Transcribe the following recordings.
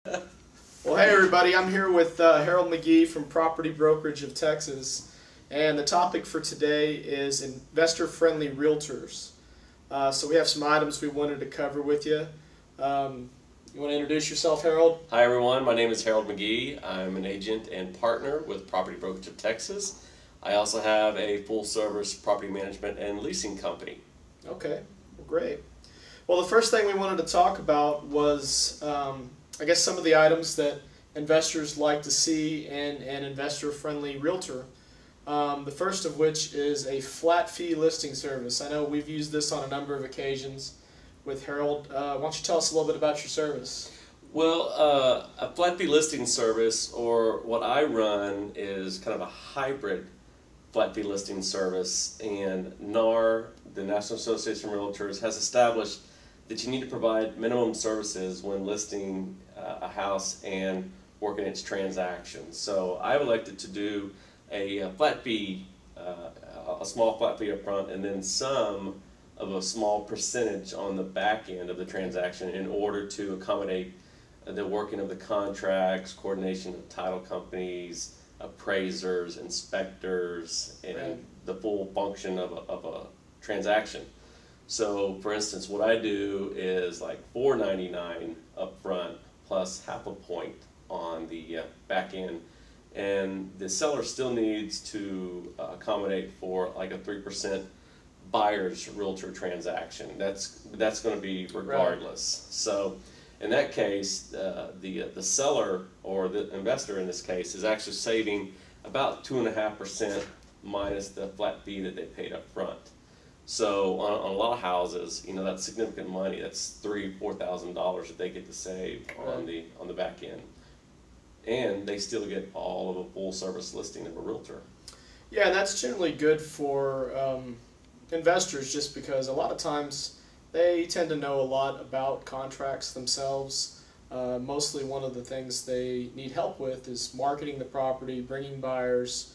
Well, hey everybody, I'm here with Harold McGee from Property Brokerage of Texas, and the topic for today is investor-friendly realtors. So we have some items we wanted to cover with you. You want to introduce yourself, Harold? Hi everyone, my name is Harold McGee. I'm an agent and partner with Property Brokerage of Texas. I also have a full-service property management and leasing company. Okay, well, great. Well, the first thing we wanted to talk about was I guess some of the items that investors like to see in an investor-friendly realtor. The first of which is a flat fee listing service. I know we've used this on a number of occasions with Harold. Why don't you tell us a little bit about your service? Well, a flat fee listing service, or what I run, is kind of a hybrid flat fee listing service, and NAR, the National Association of Realtors, has established that you need to provide minimum services when listing a house and working its transactions. So I've elected to do a flat fee, a small flat fee up front, and then some of a small percentage on the back end of the transaction in order to accommodate the working of the contracts, coordination of title companies, appraisers, inspectors, and the full function of a transaction. So, for instance, what I do is like $4.99 up front plus half a point on the back end, and the seller still needs to accommodate for like a 3% buyer's realtor transaction. That's going to be regardless. Right. So, in that case, the seller, or the investor in this case, is actually saving about 2.5% minus the flat fee that they paid up front. So on a lot of houses, you know, that's significant money. That's $3,000–4,000 that they get to save on the back end, and they still get all of a full service listing of a realtor. Yeah, that's generally good for investors, just because a lot of times they tend to know a lot about contracts themselves. Mostly one of the things they need help with is marketing the property, bringing buyers,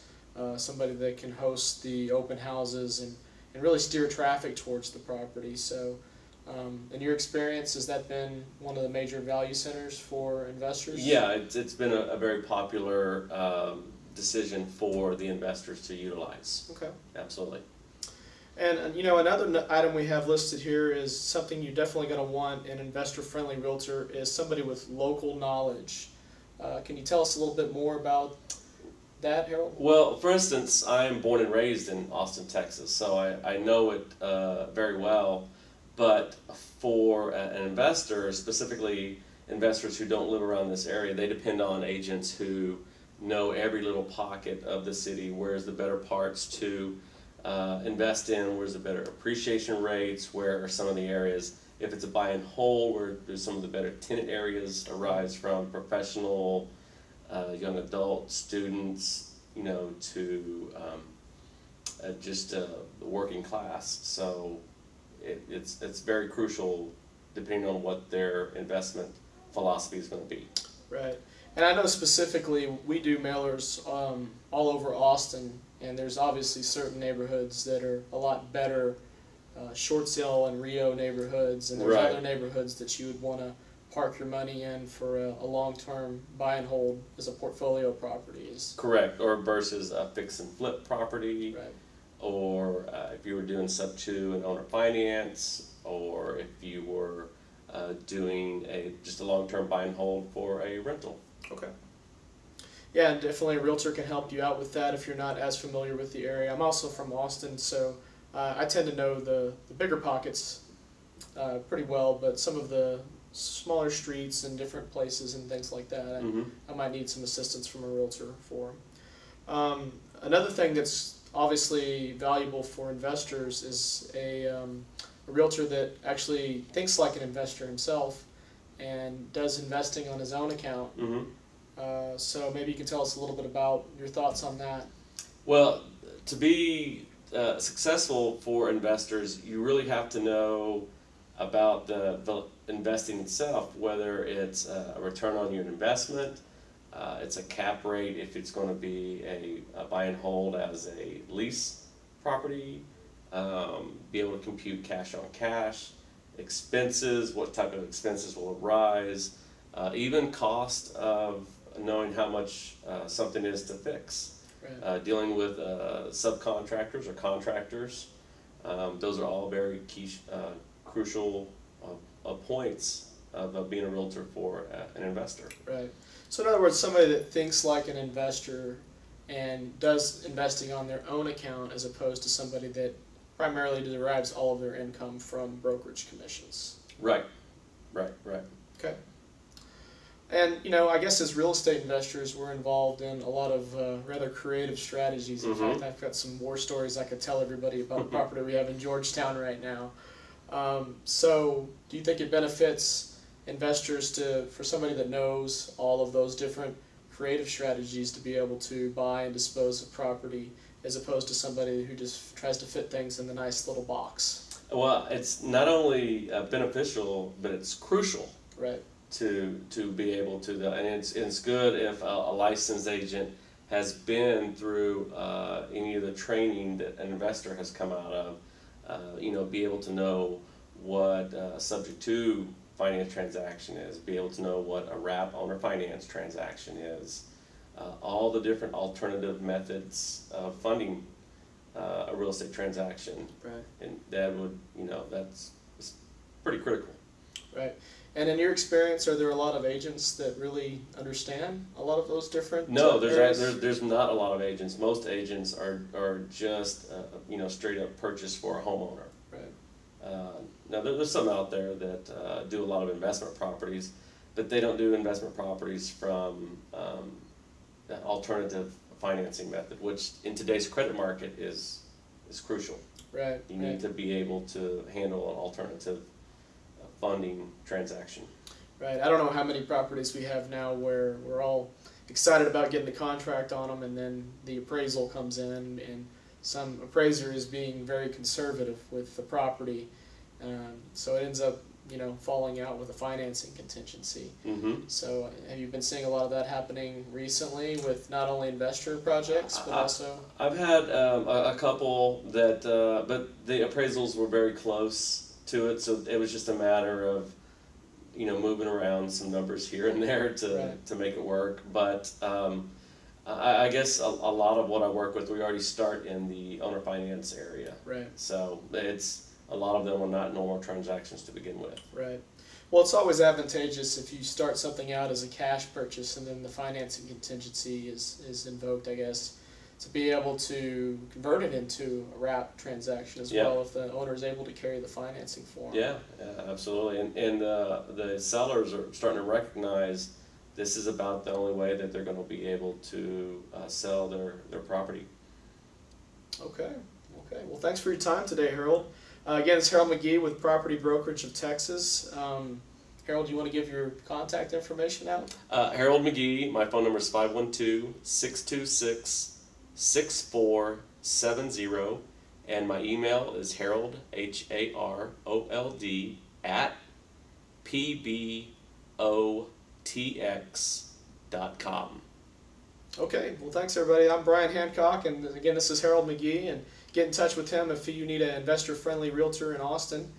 somebody that can host the open houses and really steer traffic towards the property. So in your experience, has that been one of the major value centers for investors? Yeah, it's been a very popular decision for the investors to utilize. Okay. Absolutely. And you know, another item we have listed here is something you're definitely going to want in an investor-friendly realtor is somebody with local knowledge. Can you tell us a little bit more about that, Harold? Well, for instance, I'm born and raised in Austin, Texas, so I know it very well. But for an investor, specifically investors who don't live around this area, they depend on agents who know every little pocket of the city. Where's the better parts to invest in? Where's the better appreciation rates? Where are some of the areas? If it's a buy and hold, where do some of the better tenant areas arise from? Professional, young adult, students, you know, to just the working class. So it's very crucial depending on what their investment philosophy is going to be. Right. And I know specifically we do mailers all over Austin, and there's obviously certain neighborhoods that are a lot better, Short Sale and Rio neighborhoods, and there's other neighborhoods that you would want to park your money in for a long-term buy and hold as a portfolio of properties. Correct, or versus a fix and flip property, right. Or if you were doing sub-2 and owner finance, or if you were doing just a long-term buy and hold for a rental. Okay. Yeah, and definitely a realtor can help you out with that if you're not as familiar with the area. I'm also from Austin, so I tend to know the bigger pockets pretty well, but some of the smaller streets and different places and things like that, I might need some assistance from a realtor for. Another thing that's obviously valuable for investors is a realtor that actually thinks like an investor himself and does investing on his own account. So maybe you can tell us a little bit about your thoughts on that. Well, to be successful for investors, you really have to know about the investing itself, whether it's a return on your investment, it's a cap rate if it's going to be a buy and hold as a lease property, be able to compute cash on cash, expenses, what type of expenses will arise, even cost of knowing how much something is to fix. Right. Dealing with subcontractors or contractors, those are all very key, crucial points of being a realtor for an investor. Right. So in other words, somebody that thinks like an investor and does investing on their own account as opposed to somebody that primarily derives all of their income from brokerage commissions. Right. Right. Okay. And, you know, I guess as real estate investors, we're involved in a lot of rather creative strategies. In fact, I've got some war stories I could tell everybody about the property we have in Georgetown right now. So do you think it benefits investors for somebody that knows all of those different creative strategies to be able to buy and dispose of property as opposed to somebody who just tries to fit things in the nice little box? Well, it's not only beneficial, but it's crucial. Right. To be able to, and it's good if a licensed agent has been through any of the training that an investor has come out of, you know, be able to know what subject to finance transaction is, be able to know what a wrap owner finance transaction is, all the different alternative methods of funding a real estate transaction. Right. And that would, you know, it's pretty critical. Right. And in your experience, are there a lot of agents that really understand a lot of those different? No, there's not a lot of agents. Most agents are just you know, straight up purchase for a homeowner. Right. Now there's some out there that do a lot of investment properties, but they don't do investment properties from that alternative financing method, which in today's credit market is crucial. Right. You need to be able to handle an alternative funding transaction. Right. I don't know how many properties we have now where we're all excited about getting the contract on them, and then the appraisal comes in, and some appraiser is being very conservative with the property, so it ends up, you know, falling out with a financing contingency. So have you been seeing a lot of that happening recently with not only investor projects but also? I've had a couple that, but the appraisals were very close to it, so it was just a matter of, you know, moving around some numbers here and there to make it work. But I guess a lot of what I work with, we already start in the owner finance area. Right. So it's a lot of them are not normal transactions to begin with. Right. Well, it's always advantageous if you start something out as a cash purchase and then the financing contingency is invoked, I guess, to be able to convert it into a wrap transaction as well if the owner is able to carry the financing for them. Yeah, absolutely. And the sellers are starting to recognize this is about the only way that they're going to be able to sell their property. Okay. Well, thanks for your time today, Harold. Again, it's Harold McGee with Property Brokerage of Texas. Harold, do you want to give your contact information out? Harold McGee, my phone number is 512-626-6470, and my email is Harold, HAROLD, at PBOTX.com. Okay, well, thanks everybody. I'm Bryan Hancock, and again, this is Harold McGee, and get in touch with him if you need an investor-friendly realtor in Austin.